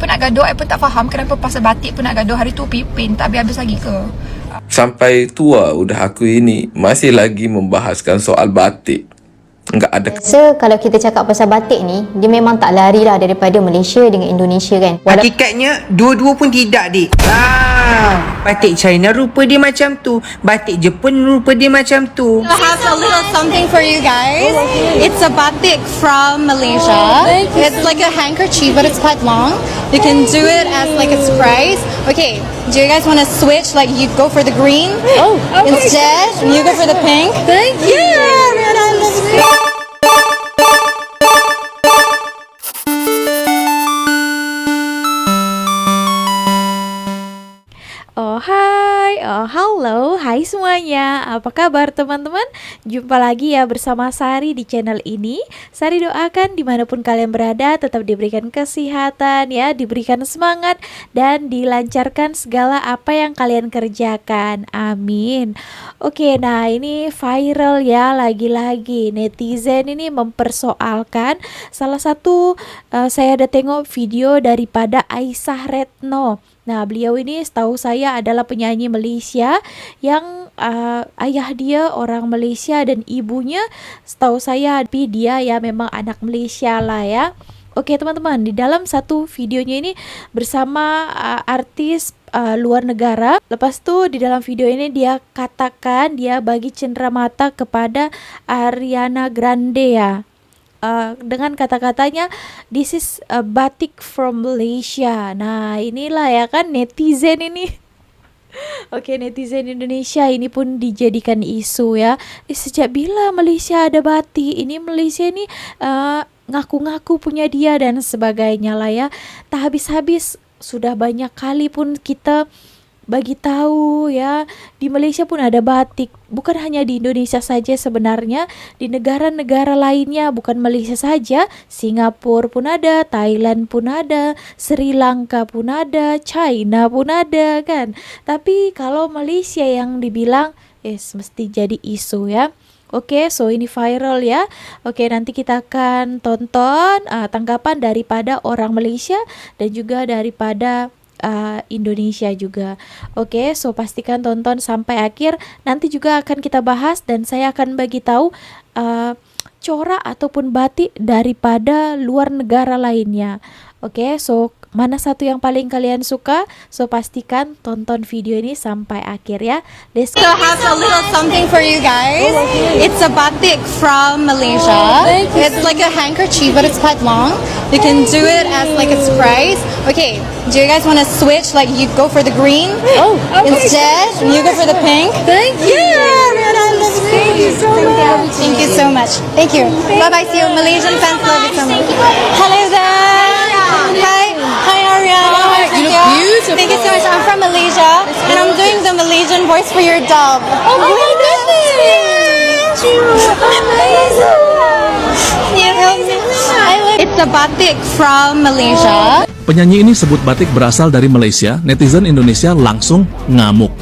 pun nak gaduh, I pun tak faham kenapa pasal batik pun nak gaduh. Hari tu pipin tak habis-habis lagi ke? Sampai tua udah aku ini masih lagi membahaskan soal batik. Enggak ada. So, kalau kita cakap pasal batik ni, dia memang tak lari lah daripada Malaysia dengan Indonesia kan. Hakikatnya dua-dua pun tidak, dik. Batik China rupa dia macam tu, batik Jepun rupa dia macam tu. I have a little something for you guys. It's a batik from Malaysia. It's like a handkerchief, but it's quite long. You can do it as like a surprise. Okay, do you guys want to switch? Like you go for the green instead, and you go for the pink. Thank you. Oh hai, oh halo, hai semuanya. Apa kabar teman-teman? Jumpa lagi ya bersama Sari di channel ini. Sari doakan dimanapun kalian berada tetap diberikan kesehatan ya, diberikan semangat dan dilancarkan segala apa yang kalian kerjakan. Amin. Oke, nah ini viral ya, lagi-lagi netizen ini mempersoalkan salah satu saya ada tengok video daripada Aisyah Retno. Nah, beliau ini setahu saya adalah penyanyi Malaysia yang ayah dia orang Malaysia dan ibunya setahu saya tapi dia ya memang anak Malaysia lah ya. Oke teman-teman, di dalam satu videonya ini bersama artis luar negara. Lepas tu di dalam video ini dia katakan dia bagi cenderamata kepada Ariana Grande ya. Dengan kata-katanya this is a batik from Malaysia. Nah inilah ya kan netizen ini. Oke, netizen Indonesia ini pun dijadikan isu ya. Sejak bila Malaysia ada batik? Ini Malaysia ini ngaku-ngaku punya dia dan sebagainya lah ya. Tak habis-habis sudah banyak kali pun kita bagi tahu ya, di Malaysia pun ada batik. Bukan hanya di Indonesia saja sebenarnya, di negara-negara lainnya, bukan Malaysia saja, Singapura pun ada, Thailand pun ada, Sri Lanka pun ada, China pun ada kan. Tapi kalau Malaysia yang dibilang mesti jadi isu ya. Oke, so ini viral ya. Oke, nanti kita akan tonton tanggapan daripada orang Malaysia dan juga daripada Indonesia juga. Oke, so pastikan tonton sampai akhir. Nanti juga akan kita bahas dan saya akan bagi tahu corak ataupun batik daripada luar negara lainnya. Oke, so mana satu yang paling kalian suka? So pastikan tonton video ini sampai akhir ya. So I have a little something for you guys. It's a batik from Malaysia. It's like a handkerchief, but it's quite long. You can do it as like a surprise. Okay, do you guys want to switch? Like you go for the green instead, and you go for the pink. Thank you. Thank you so much. Thank you so much. Thank you. Bye bye. See you. Malaysian fans love you so much. Hello there. Hi Ariana. You look beautiful. Thank you so much. I'm from Malaysia and I'm doing the Malaysian voice for your dog. Oh my goodness. It's a batik from Malaysia. Penyanyi ini sebut batik berasal dari Malaysia, netizen Indonesia langsung ngamuk.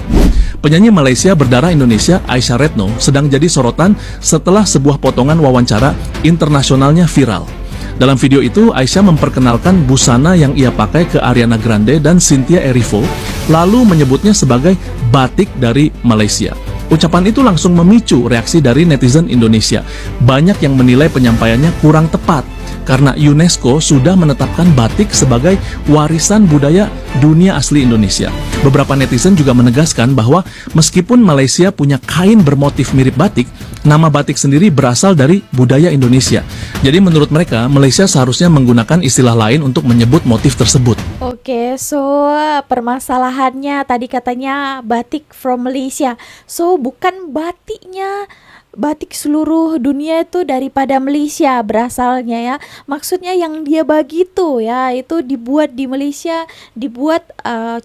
Penyanyi Malaysia berdarah Indonesia Aisyah Retno sedang jadi sorotan setelah sebuah potongan wawancara internasionalnya viral. Dalam video itu, Aisyah memperkenalkan busana yang ia pakai ke Ariana Grande dan Cynthia Erivo, lalu menyebutnya sebagai batik dari Malaysia. Ucapan itu langsung memicu reaksi dari netizen Indonesia. Banyak yang menilai penyampaiannya kurang tepat, karena UNESCO sudah menetapkan batik sebagai warisan budaya dunia asli Indonesia. Beberapa netizen juga menegaskan bahwa meskipun Malaysia punya kain bermotif mirip batik, nama batik sendiri berasal dari budaya Indonesia. Jadi menurut mereka, Malaysia seharusnya menggunakan istilah lain untuk menyebut motif tersebut. Oke, so permasalahannya tadi katanya batik from Malaysia. So bukan batiknya, batik seluruh dunia itu daripada Malaysia berasalnya ya. Maksudnya yang dia bagi tuh ya, itu dibuat di Malaysia, dibuat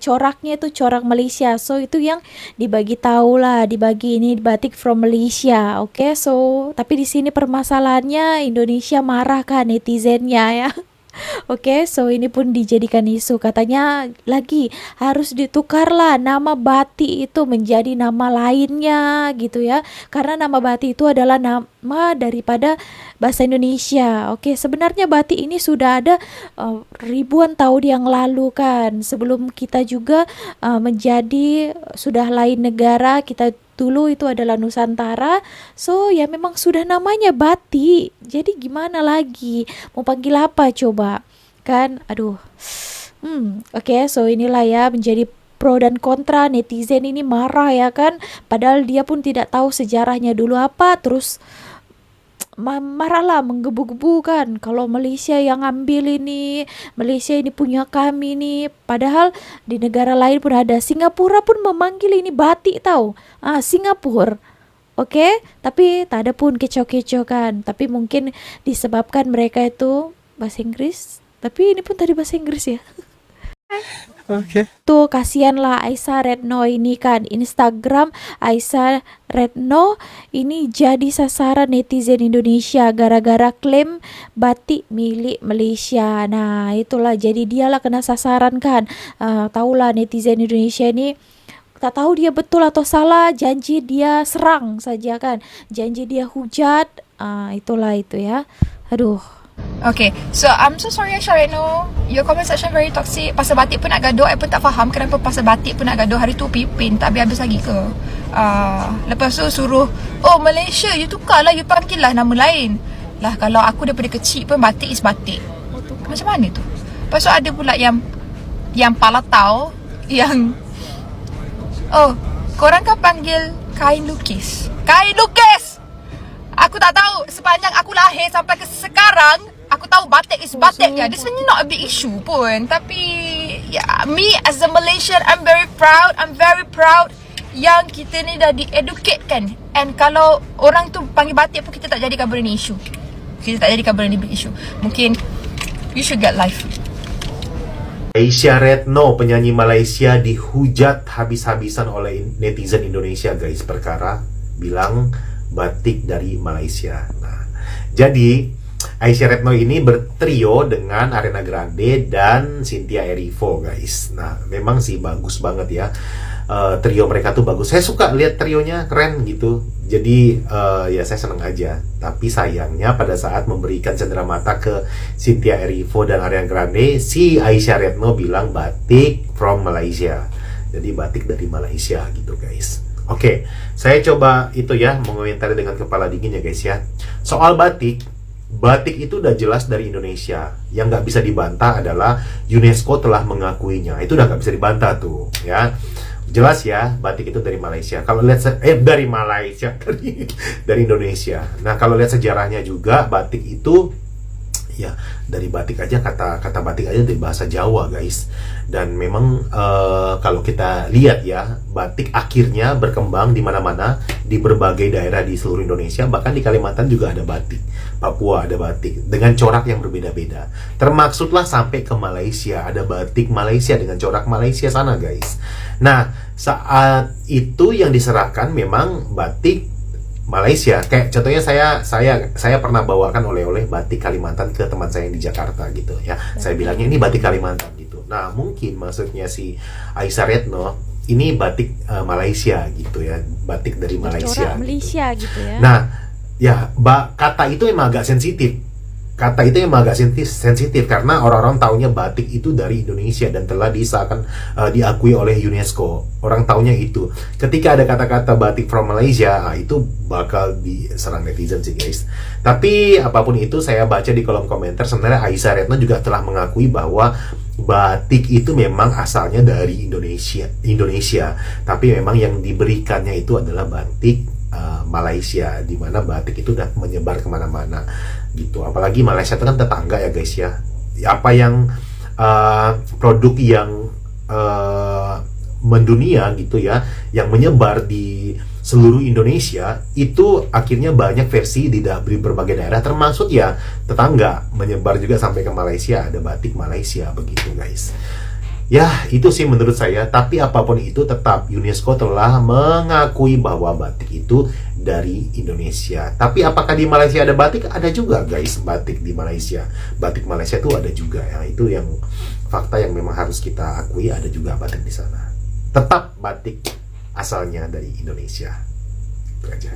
coraknya itu corak Malaysia. So itu yang dibagi tahu lah, dibagi ini batik from Malaysia. Oke, so tapi di sini permasalahannya Indonesia marah kan netizennya ya. Oke, so ini pun dijadikan isu. Katanya lagi harus ditukarlah nama batik itu menjadi nama lainnya gitu ya. Karena nama batik itu adalah nama daripada bahasa Indonesia. Oke, sebenarnya batik ini sudah ada ribuan tahun yang lalu kan. Sebelum kita juga menjadi sudah lain negara, kita dulu itu adalah Nusantara. So ya memang sudah namanya batik. Jadi gimana lagi? Mau panggil apa coba? Kan aduh. Oke, so inilah ya menjadi pro dan kontra. Netizen ini marah ya kan. Padahal dia pun tidak tahu sejarahnya dulu apa. Terus marahlah, menggebu-gebu kan, kalau Malaysia yang ambil ini, Malaysia ini punya kami nih. Padahal di negara lain pun ada. Singapura pun memanggil ini batik tahu. Singapura. Oke, tapi tak ada pun kecoh-kecoh kan. Tapi mungkin disebabkan mereka itu bahasa Inggris. Tapi ini pun tadi bahasa Inggris ya. Tuh kasihanlah Aisyah Retno ini kan. Instagram Aisyah Retno ini jadi sasaran netizen Indonesia gara-gara klaim batik milik Malaysia. Nah itulah, jadi dialah kena sasaran kan. Tahulah netizen Indonesia ini tak tahu dia betul atau salah. Janji dia serang saja kan, janji dia hujat. Itulah itu ya. Aduh. Okay, so I'm so sorry Aisyah Retno. Your comment section very toxic. Pasal batik pun nak gaduh. I pun tak faham kenapa pasal batik pun nak gaduh. Hari tu Pipin tak habis-habis lagi ke. Lepas tu suruh, oh Malaysia, you tukar lah, you panggil lah nama lain. Lah kalau aku daripada kecil pun batik is batik. Macam mana tu? Lepas tu ada pula yang palatau, yang oh, korang kan panggil kain lukis. Kain lukis! Aku tak tahu, sepanjang aku lahir sampai ke sekarang, aku tahu batik is batik je. This is not a big issue pun. Tapi yeah, me as a Malaysian, I'm very proud yang kita ni dah di-educate kan. And kalau orang tu panggil batik pun, kita tak jadikan benda ni issue. Kita tak jadikan benda ni big issue. Mungkin you should get life. Aisyah Retno, penyanyi Malaysia, dihujat habis-habisan oleh netizen Indonesia guys, perkara bilang batik dari Malaysia. Nah, jadi Aisyah Retno ini bertrio dengan Ariana Grande dan Cynthia Erivo guys. Nah, memang sih bagus banget ya. Trio mereka tuh bagus. Saya suka lihat trionya, keren gitu. Jadi ya saya seneng aja. Tapi sayangnya pada saat memberikan cenderamata ke Cynthia Erivo dan Ariana Grande, si Aisyah Retno bilang batik from Malaysia. Jadi batik dari Malaysia gitu guys. Oke, saya coba itu ya mengomentari dengan kepala dingin ya guys ya. Soal batik itu udah jelas dari Indonesia. Yang nggak bisa dibantah adalah UNESCO telah mengakuinya. Itu udah nggak bisa dibantah tuh ya. Jelas ya, batik itu dari Malaysia. Kalau lihat dari Malaysia, dari Indonesia. Nah, kalau lihat sejarahnya juga, batik itu ya dari batik aja, kata batik aja dari bahasa Jawa guys. Dan memang kalau kita lihat ya, batik akhirnya berkembang di mana-mana, di berbagai daerah di seluruh Indonesia. Bahkan di Kalimantan juga ada batik, Papua ada batik dengan corak yang berbeda-beda. Termaksudlah sampai ke Malaysia, ada batik Malaysia dengan corak Malaysia sana guys. Nah, saat itu yang diserahkan memang batik Malaysia. Kayak contohnya saya pernah bawakan oleh-oleh batik Kalimantan ke teman saya yang di Jakarta gitu ya. Saya bilangnya ini batik Kalimantan gitu. Nah, mungkin maksudnya si Aisyah Retno ini batik Malaysia gitu ya. Batik dari Malaysia. Malaysia gitu ya. Nah, ya kata itu emang agak sensitif. Kata itu emang agak sensitif karena orang-orang taunya batik itu dari Indonesia dan telah disahkan diakui oleh UNESCO. Orang taunya itu. Ketika ada kata-kata batik from Malaysia, itu bakal diserang netizen sih guys. Tapi apapun itu, saya baca di kolom komentar sebenarnya Aisyah Retno juga telah mengakui bahwa batik itu memang asalnya dari Indonesia. Tapi memang yang diberikannya itu adalah batik Malaysia, di mana batik itu udah menyebar kemana-mana gitu. Apalagi Malaysia itu kan tetangga ya guys ya. Apa yang produk yang mendunia gitu ya, yang menyebar di seluruh Indonesia, itu akhirnya banyak versi di berbagai daerah, termasuk ya tetangga, menyebar juga sampai ke Malaysia, ada batik Malaysia begitu guys. Ya, itu sih menurut saya. Tapi apapun itu, tetap UNESCO telah mengakui bahwa batik itu dari Indonesia. Tapi apakah di Malaysia ada batik? Ada juga guys, batik di Malaysia. Batik Malaysia itu ada juga. Ya, itu yang fakta yang memang harus kita akui, ada juga batik di sana. Tetap batik asalnya dari Indonesia. Itu aja.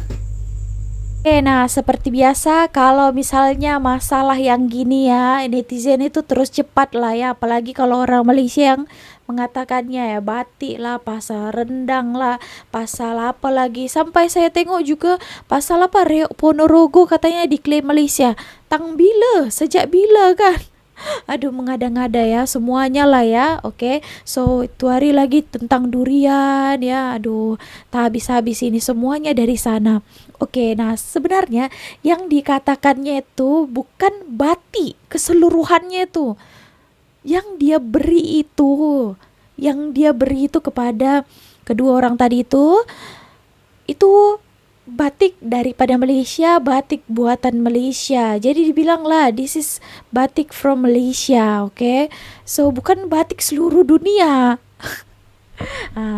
Oke, nah seperti biasa kalau misalnya masalah yang gini ya, netizen itu terus cepat lah ya, apalagi kalau orang Malaysia yang mengatakannya ya batik lah, pasal rendang lah, pasal apa lagi, sampai saya tengok juga pasal apa Reok Ponorogo katanya diklaim Malaysia. Tang bila, sejak bila kan? Aduh, mengada-ngada ya semuanya lah ya. Oke, so itu hari lagi tentang durian ya. Aduh, tak habis-habis ini semuanya dari sana. Oke, nah sebenarnya yang dikatakannya itu bukan batik keseluruhannya itu. Yang dia beri itu kepada kedua orang tadi itu batik daripada Malaysia, batik buatan Malaysia. Jadi dibilang lah, this is batik from Malaysia, okay? So bukan batik seluruh dunia.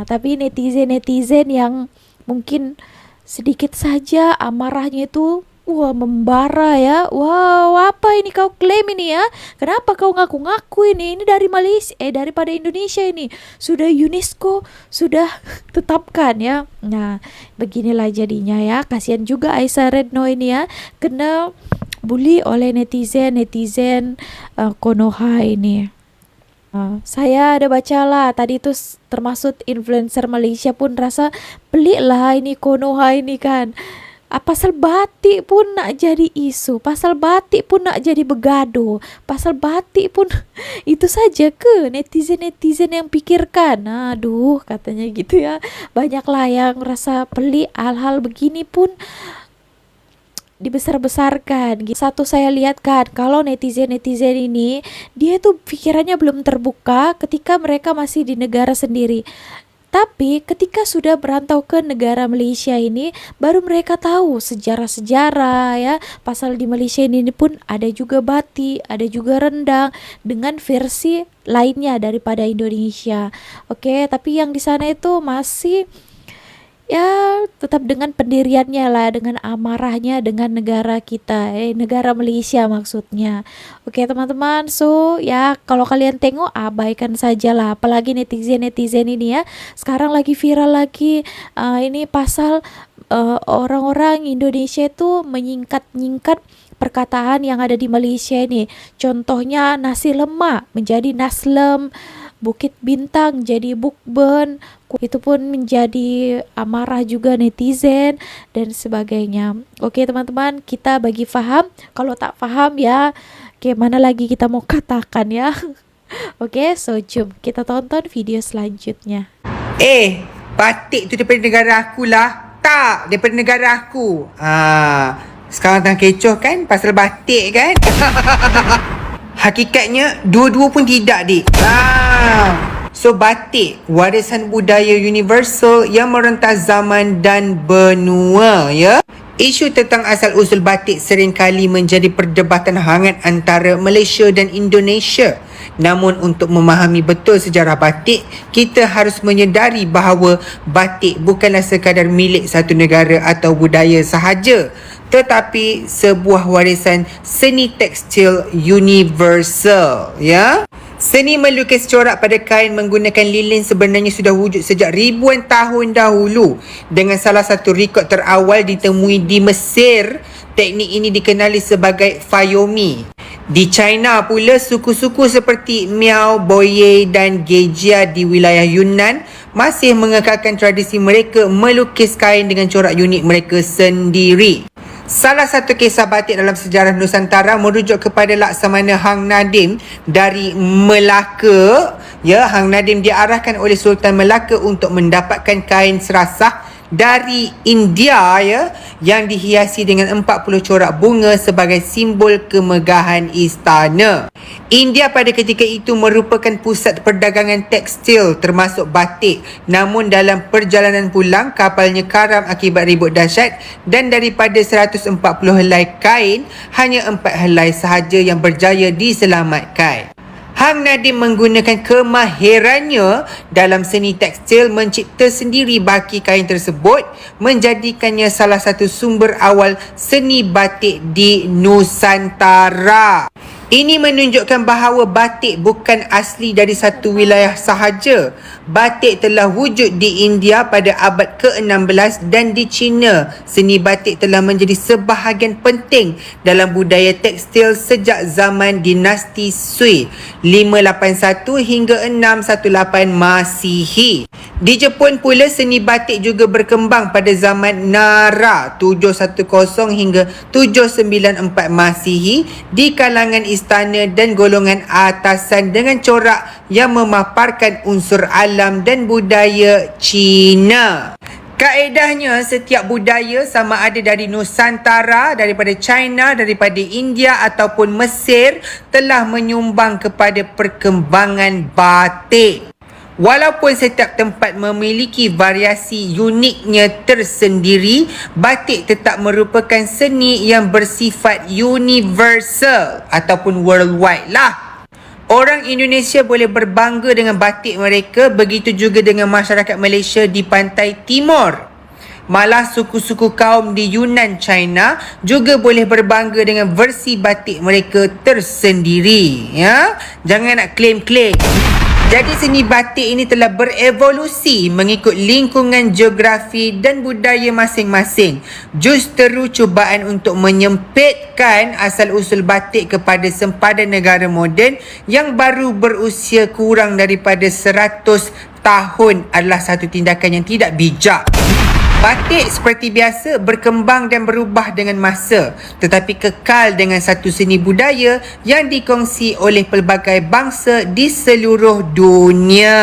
Tapi netizen yang mungkin sedikit saja amarahnya itu membara ya. Wow, apa ini kau klaim ini ya? Kenapa kau ngaku-ngaku ini? Ini dari Malaysia, daripada Indonesia ini. Sudah UNESCO sudah tetapkan ya. Nah, beginilah jadinya ya. Kasihan juga Aisyah Redno ini ya, kena bully oleh netizen Konoha ini. Saya ada bacalah tadi itu, termasuk influencer Malaysia pun rasa pelik lah ini Konoha ini kan. Pasal batik pun nak jadi isu, pasal batik pun nak jadi begado, pasal batik pun itu saja ke netizen yang pikirkan. Aduh, katanya gitu ya. Banyaklah yang rasa pelik hal-hal begini pun dibesar-besarkan. Satu saya lihat kan, kalau netizen ini dia tuh pikirannya belum terbuka ketika mereka masih di negara sendiri. Tapi ketika sudah berantau ke negara Malaysia ini, baru mereka tahu sejarah-sejarah ya. Pasal di Malaysia ini pun ada juga batik, ada juga rendang dengan versi lainnya daripada Indonesia. Oke, tapi yang di sana itu masih ya tetap dengan pendiriannya lah, dengan amarahnya dengan negara kita, negara Malaysia maksudnya. Oke teman-teman, so ya kalau kalian tengok abaikan sajalah, apalagi netizen ini ya, sekarang lagi viral lagi ini pasal orang-orang Indonesia itu menyingkat perkataan yang ada di Malaysia ini. Contohnya nasi lemak menjadi naslem, Bukit Bintang jadi Bukben, itu pun menjadi amarah juga netizen dan sebagainya. Oke teman-teman, kita bagi faham. Kalau tak faham ya gimana lagi kita mau katakan ya. Oke, so jom kita tonton video selanjutnya. Batik tu daripada negara aku lah. Tak, daripada negara aku. Sekarang tengah kecoh kan pasal batik kan. Hakikatnya dua-dua pun tidak, dik. So batik, warisan budaya universal yang merentas zaman dan benua ya. Isu tentang asal-usul batik seringkali menjadi perdebatan hangat antara Malaysia dan Indonesia. Namun untuk memahami betul sejarah batik, kita harus menyedari bahawa batik bukanlah sekadar milik satu negara atau budaya sahaja, tetapi sebuah warisan seni tekstil universal ya. Seni melukis corak pada kain menggunakan lilin sebenarnya sudah wujud sejak ribuan tahun dahulu, dengan salah satu rekod terawal ditemui di Mesir. Teknik ini dikenali sebagai fayomi. Di China pula, suku-suku seperti Miao, Boye dan Gejia di wilayah Yunnan masih mengekalkan tradisi mereka melukis kain dengan corak unik mereka sendiri. Salah satu kisah batik dalam sejarah Nusantara merujuk kepada Laksamana Hang Nadim dari Melaka. Ya, Hang Nadim diarahkan oleh Sultan Melaka untuk mendapatkan kain serasah dari India ya, yang dihiasi dengan 40 corak bunga sebagai simbol kemegahan istana. India pada ketika itu merupakan pusat perdagangan tekstil termasuk batik. Namun dalam perjalanan pulang, kapalnya karam akibat ribut dahsyat dan daripada 140 helai kain, hanya 4 helai sahaja yang berjaya diselamatkan. Hang Nadim menggunakan kemahirannya dalam seni tekstil mencipta sendiri baki kain tersebut, menjadikannya salah satu sumber awal seni batik di Nusantara. Ini menunjukkan bahawa batik bukan asli dari satu wilayah sahaja. Batik telah wujud di India pada abad ke-16 dan di China. Seni batik telah menjadi sebahagian penting dalam budaya tekstil sejak zaman dinasti Sui 581 hingga 618 Masihi. Di Jepun pula seni batik juga berkembang pada zaman Nara 710 hingga 794 Masihi di kalangan istana dan golongan atasan dengan corak yang memaparkan unsur alam dan budaya Cina. Kaedahnya setiap budaya sama ada dari Nusantara, daripada China, daripada India ataupun Mesir telah menyumbang kepada perkembangan batik. Walaupun setiap tempat memiliki variasi uniknya tersendiri, batik tetap merupakan seni yang bersifat universal ataupun worldwide lah. Orang Indonesia boleh berbangga dengan batik mereka, begitu juga dengan masyarakat Malaysia di pantai timur. Malah suku-suku kaum di Yunnan, China juga boleh berbangga dengan versi batik mereka tersendiri. Ya, jangan nak klaim-klaim. Jadi seni batik ini telah berevolusi mengikut lingkungan geografi dan budaya masing-masing. Justeru cubaan untuk menyempitkan asal-usul batik kepada sempadan negara moden yang baru berusia kurang daripada 100 tahun adalah satu tindakan yang tidak bijak. Batik seperti biasa berkembang dan berubah dengan masa, tetapi kekal dengan satu seni budaya yang dikongsi oleh pelbagai bangsa di seluruh dunia.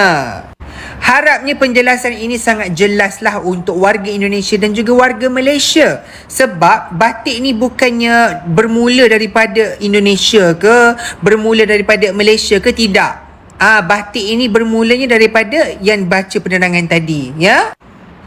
Harapnya penjelasan ini sangat jelaslah untuk warga Indonesia dan juga warga Malaysia. Sebab batik ni bukannya bermula daripada Indonesia ke, bermula daripada Malaysia ke, tidak. Batik ini bermulanya daripada yang baca penerangan tadi, ya.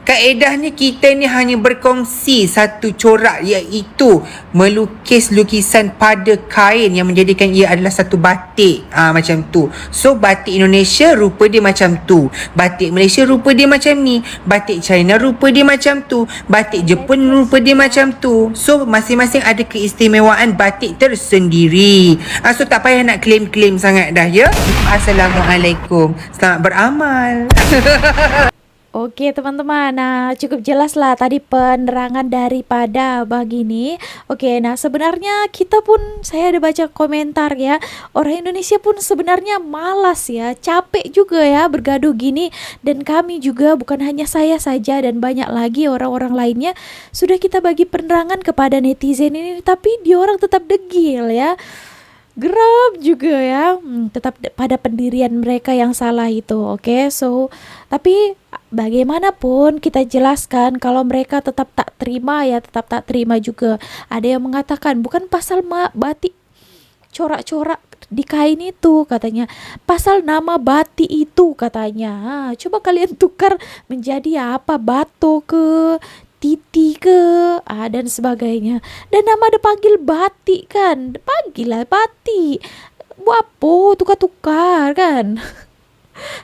Kaedahnya kita ni hanya berkongsi satu corak, iaitu melukis lukisan pada kain yang menjadikan ia adalah satu batik. Macam tu. So batik Indonesia rupa dia macam tu, batik Malaysia rupa dia macam ni, batik China rupa dia macam tu, batik Jepun rupa dia macam tu. So masing-masing ada keistimewaan batik tersendiri. So tak payah nak klaim-klaim sangat dah, ya. Assalamualaikum, selamat beramal. Oke teman-teman, nah cukup jelas lah tadi penerangan daripada Abah gini. Oke, nah sebenarnya kita pun, saya ada baca komentar ya, orang Indonesia pun sebenarnya malas ya, capek juga ya bergaduh gini. Dan kami juga, bukan hanya saya saja dan banyak lagi orang-orang lainnya, sudah kita bagi penerangan kepada netizen ini, tapi dia orang tetap degil ya, geram juga ya, tetap pada pendirian mereka yang salah itu. Oke, so tapi bagaimanapun kita jelaskan, kalau mereka tetap tak terima ya tetap tak terima juga. Ada yang mengatakan bukan pasal batik corak-corak di kain itu katanya, pasal nama batik itu katanya. Coba kalian tukar menjadi apa, bato ke, titi ke, dan sebagainya. Dan nama ada panggil batik kan, panggillah batik. Buat apa tukar-tukar kan?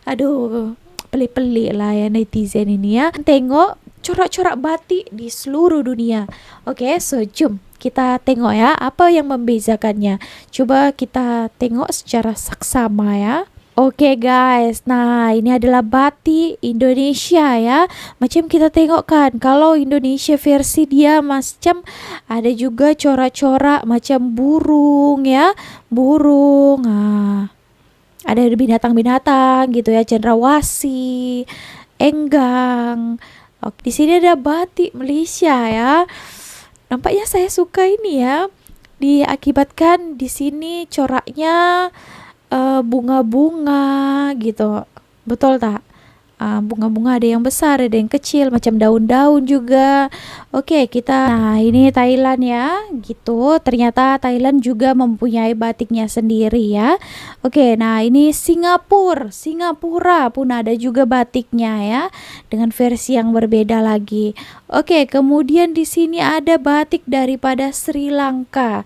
Aduh, pelik-pelik lah ya netizen ini ya. Tengok corak-corak batik di seluruh dunia. Oke, so jom kita tengok ya apa yang membezakannya. Coba kita tengok secara saksama ya. Oke guys, nah ini adalah batik Indonesia ya. Macam kita tengok kan, kalau Indonesia versi dia macam ada juga corak-corak macam burung ya, burung. Ada binatang-binatang gitu ya, cendrawasih, enggang. Oke, di sini ada batik Malaysia ya. Nampaknya saya suka ini ya. Diakibatkan di sini coraknya bunga-bunga gitu. Betul tak? Bunga-bunga ada yang besar, ada yang kecil, macam daun-daun juga. Oke, nah ini Thailand ya, gitu. Ternyata Thailand juga mempunyai batiknya sendiri ya. Oke, nah ini Singapura pun ada juga batiknya ya, dengan versi yang berbeda lagi. Oke, kemudian di sini ada batik daripada Sri Lanka.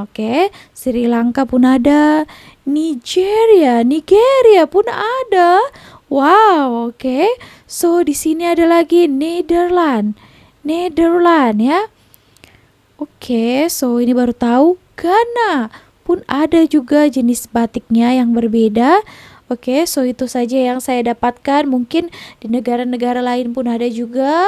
Oke, Sri Lanka pun ada. Nigeria pun ada. Wow, oke. So di sini ada lagi Nederland ya. Oke, so ini baru tahu. Ghana pun ada juga jenis batiknya yang berbeda. Oke, so itu saja yang saya dapatkan. Mungkin di negara-negara lain pun ada juga.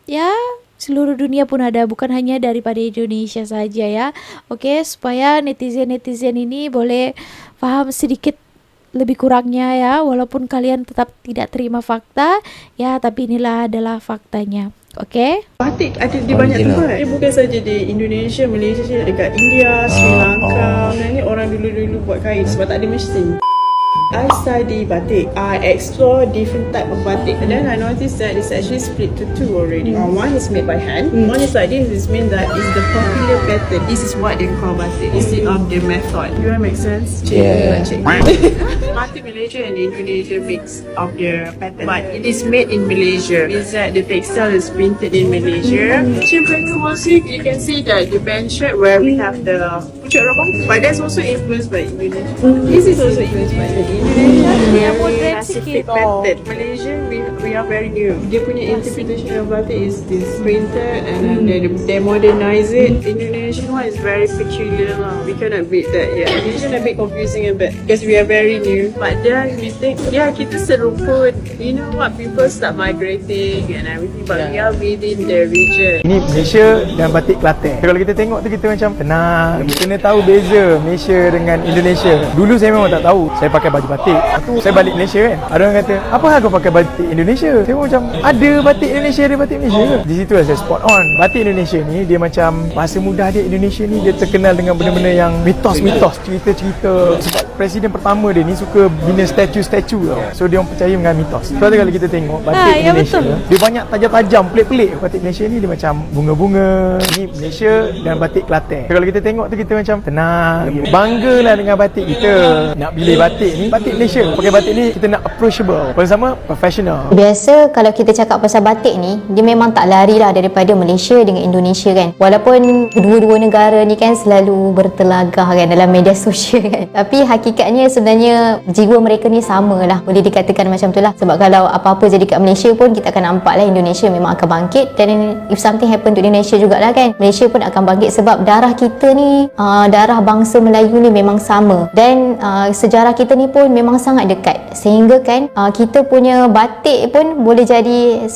Ya, seluruh dunia pun ada, bukan hanya daripada Indonesia saja ya. Oke, supaya netizen-netizen ini boleh paham sedikit lebih kurangnya ya, walaupun kalian tetap tidak terima fakta ya, tapi inilah adalah faktanya. Oke. Batik ada di banyak tempat. Dia bukan saja di Indonesia, Malaysia, dekat India, Sri Lanka. Sebenarnya orang dulu-dulu buat kain sebab tak ada mesin. I study batik. I explore different type of batik, and then I noticed that it's actually split to two already. One is made by hand. One is like this. This means that it's the popular pattern. This is what they call batik instead of the method. Do that make sense? Yeah. Batik Malaysia and Indonesia mix of the pattern, but it is made in Malaysia. Means that the textile is printed in Malaysia. You can see that the band shirt where we have the pucuk rabang, but that's also influenced by Indonesia. This is also influenced by Indonesia. Very Pacific method. Malaysia, we are very new. Dia punya interpretation of batik is this printed and then they modernize it. Indonesian one is very peculiar lah. We cannot beat that. Yeah, Indonesian a bit confusing a bit because we are very new. But then we think, yeah, kita serumpun. You know what? People start migrating and everything, but we are within the region. Ini Malaysia dan batik Kelantan. Kalau kita tengok tu kita macam tenang. Kita kena tahu beza Malaysia dengan Indonesia. Dulu saya memang tak tahu. Saya pakai baju batik. Lepas tu saya balik Malaysia kan. Ada orang kata, apa hal kau pakai batik Indonesia? Saya macam, ada batik Indonesia, ada batik Malaysia. Di situ saya spot on. Batik Indonesia ni dia macam masa muda dia Indonesia ni dia terkenal dengan benda-benda yang mitos-mitos, cerita-cerita. Sebab presiden pertama dia ni suka bina statue-statue tau. So dia orang percaya dengan mitos. Sebab tu kalau kita tengok batik Indonesia, dia banyak tajam-tajam, pelik-pelik. Batik Malaysia ni dia macam bunga-bunga. Ni Malaysia dan batik Kelantan. Kalau kita tengok tu kita macam tenang, banggalah dengan batik kita. Nak pilih batik ni, batik Malaysia. Pakai batik ni kita nak approachable, bersama professional. Biasa kalau kita cakap pasal batik ni, dia memang tak lari lah daripada Malaysia dengan Indonesia kan. Walaupun kedua-dua negara ni kan selalu bertelagah kan dalam media sosial kan. Tapi hakikatnya sebenarnya jiwa mereka ni sama lah. Boleh dikatakan macam tu lah. Sebab kalau apa-apa jadi kat Malaysia pun kita akan nampak lah Indonesia memang akan bangkit. Dan if something happen to Indonesia jugalah kan, Malaysia pun akan bangkit sebab darah kita ni, darah bangsa Melayu ni memang sama. Dan sejarah kita ni pun memang sangat dekat. Sehingga kan kita punya batik pun boleh jadi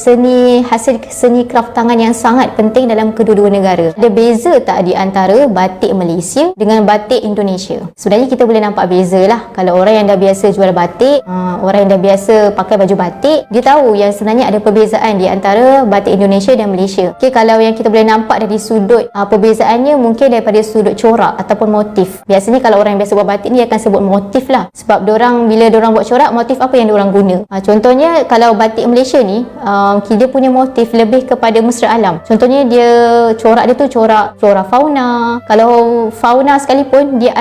hasil seni kraft tangan yang sangat penting dalam kedua-dua negara. Ada beza tak di antara batik Malaysia dengan batik Indonesia? Sebenarnya kita boleh nampak beza lah. Kalau orang yang dah biasa jual batik, orang yang dah biasa pakai baju batik, dia tahu yang sebenarnya ada perbezaan di antara batik Indonesia dan Malaysia. Okay, kalau yang kita boleh nampak dari sudut perbezaannya mungkin daripada sudut corak ataupun motif. Biasanya kalau orang yang biasa buat batik ni akan sebut motif lah. Sebab bila diorang buat corak, motif apa yang diorang guna. Contohnya kalau batik Malaysia ni, dia punya motif lebih kepada mesra alam. Contohnya dia corak dia tu corak flora fauna. Kalau fauna sekalipun dia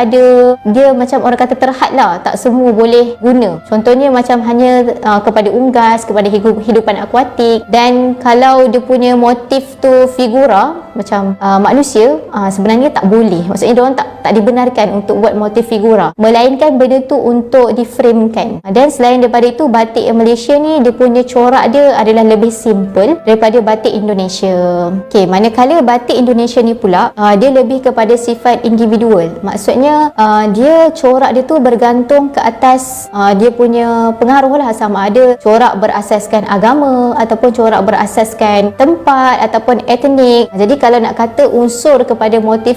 macam orang kata terhad lah, tak semua boleh guna. Contohnya macam hanya kepada unggas, kepada hidupan akuatik. Dan kalau dia punya motif tu figura macam manusia, sebenarnya tak boleh. Maksudnya diorang tak dibenarkan untuk buat motif figura, melainkan benda tu untuk diframekan. Dan selain daripada itu, batik Malaysia ni dia punya corak dia adalah lebih simple daripada batik Indonesia. Okey, manakala batik Indonesia ni pula dia lebih kepada sifat individual. Maksudnya dia corak dia tu bergantung ke atas dia punya pengaruh lah, sama ada corak berasaskan agama ataupun corak berasaskan tempat ataupun etnik. Jadi kalau nak kata unsur kepada motif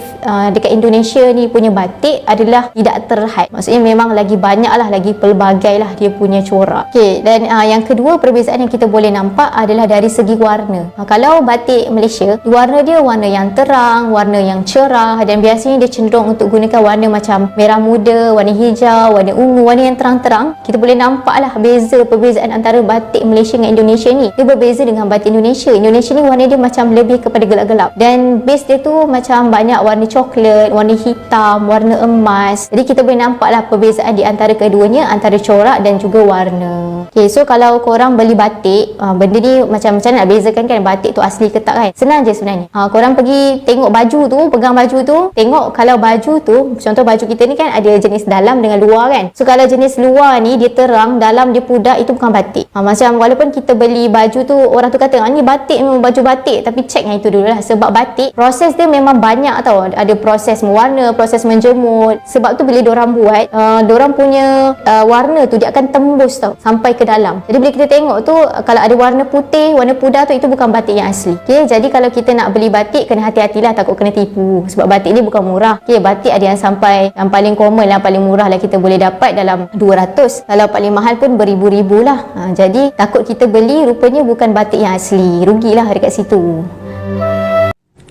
dekat Indonesia ni punya batik adalah tidak terhad. Maksudnya memang lagi banyak lah, lagi pelbagai lah dia punya corak. Okey, dan yang kedua perbezaan yang kita boleh nampak adalah dari segi warna. Kalau batik Malaysia, warna dia warna yang terang, warna yang cerah, dan biasanya dia cenderung untuk gunakan warna macam merah muda, warna hijau, warna ungu, warna yang terang-terang. Kita boleh nampak lah perbezaan antara batik Malaysia dengan Indonesia ni. Dia berbeza dengan batik Indonesia. Indonesia ni warna dia macam lebih kepada gelap-gelap, dan base dia tu macam banyak warna coklat, warna hitam, warna emas. Jadi kita boleh nampak lah perbezaan di antara keduanya, antara corak dan juga warna. Okay, so kalau korang beli batik, benda ni macam nak bezakan kan batik tu asli ke tak kan? Senang je sebenarnya. Korang pergi tengok baju tu, pegang baju tu, tengok kalau baju tu, contoh baju kita ni kan ada jenis dalam dengan luar kan. So kalau jenis luar ni dia terang, dalam dia pudar, itu bukan batik. Macam walaupun kita beli baju tu, orang tu kata ni batik, memang baju batik, tapi check yang itu dulu lah. Sebab batik proses dia memang banyak tau. Ada proses mewarna, proses menjemur. Sebab tu bila diorang buat, diorang punya warna tu dia akan tembus tau sampai ke dalam. Jadi bila kita tengok tu, kalau ada warna putih, warna pudar tu, itu bukan batik yang asli. Okay, jadi kalau kita nak beli batik, kena hati-hatilah, takut kena tipu. Sebab batik ni bukan murah. Okay, batik ada yang sampai, yang paling common lah, paling murah lah kita boleh dapat dalam 200. Kalau paling mahal pun beribu-ribu lah. Jadi takut kita beli, rupanya bukan batik yang asli. Rugilah dekat situ.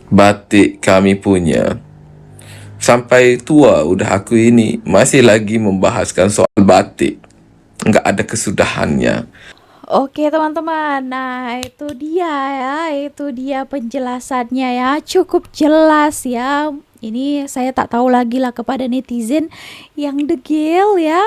Batik kami punya. Sampai tua udah aku ini masih lagi membahaskan soal batik. Nggak ada kesudahannya. Oke teman-teman, nah itu dia ya, itu dia penjelasannya ya, cukup jelas ya. Ini saya tak tahu lagi lah kepada netizen yang degil ya,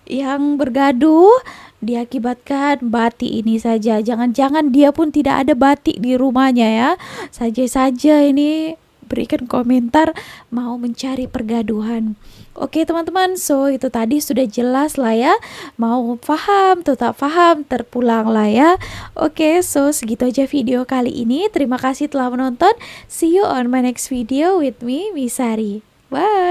yang bergaduh diakibatkan batik ini saja. Jangan-jangan dia pun tidak ada batik di rumahnya ya. Saja-saja ini berikan komentar mau mencari pergaduhan. Oke teman-teman, so itu tadi sudah jelas lah ya. Mau paham, tetap paham, terpulang lah ya. Oke, so segitu aja video kali ini. Terima kasih telah menonton. See you on my next video with me, Misari. Bye.